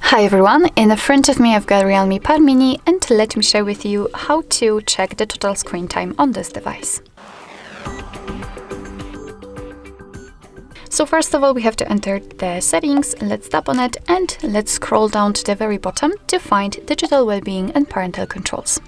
Hi everyone, in front of me I've got REALME Pad Mini, and let me share with you how to check the total screen time on this device. So first of all, we have to enter the settings. Let's tap on it and let's scroll down to the very bottom to find digital well-being and parental controls.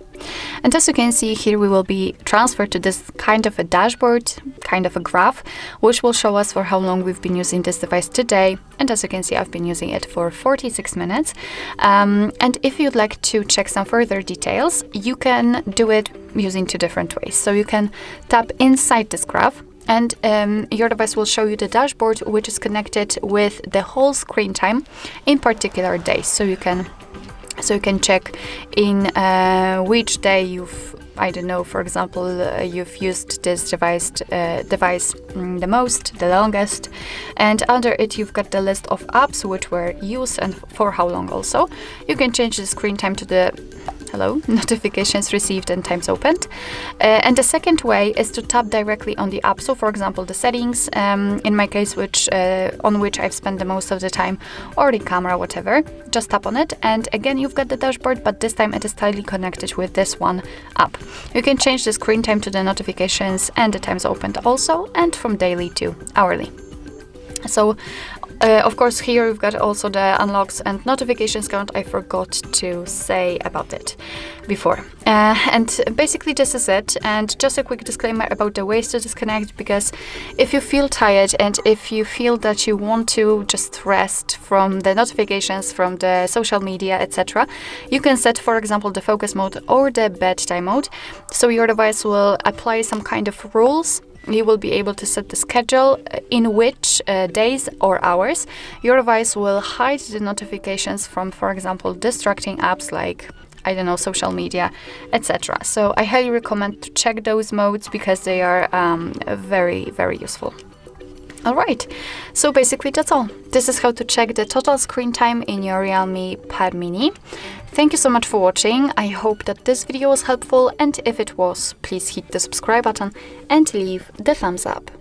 And as you can see here, we will be transferred to this kind of a dashboard, kind of a graph, which will show us for how long we've been using this device today. And as you can see, I've been using it for 46 minutes. And if you'd like to check some further details, you can do it using two different ways. So you can tap inside this graph, and your device will show you the dashboard, which is connected with the whole screen time in particular days. So you can check in which day you've, I don't know, for example, you've used this device the most, the longest, and under it you've got the list of apps which were used and for how long also. You can change the screen time to the notifications received and times opened. And the second way is to tap directly on the app. So for example, the settings, in my case, on which I've spent the most of the time, or the camera, whatever, just tap on it. And again, you've got the dashboard, but this time it is tightly connected with this one app. You can change the screen time to the notifications and the times opened also, and from daily to hourly. So of course, here we've got also the unlocks and notifications count. I forgot to say about it before. And basically this is it. And just a quick disclaimer about the ways to disconnect, because if you feel tired and if you feel that you want to just rest from the notifications, from the social media, etc., you can set, for example, the focus mode or the bedtime mode. So your device will apply some kind of rules. You will be able to set the schedule in which days or hours your device will hide the notifications from, for example, distracting apps like, I don't know, social media, etc. So I highly recommend to check those modes because they are very, very useful. Alright, so basically that's all. This is how to check the total screen time in your REALME Pad Mini. Thank you so much for watching. I hope that this video was helpful, and if it was, please hit the subscribe button and leave the thumbs up.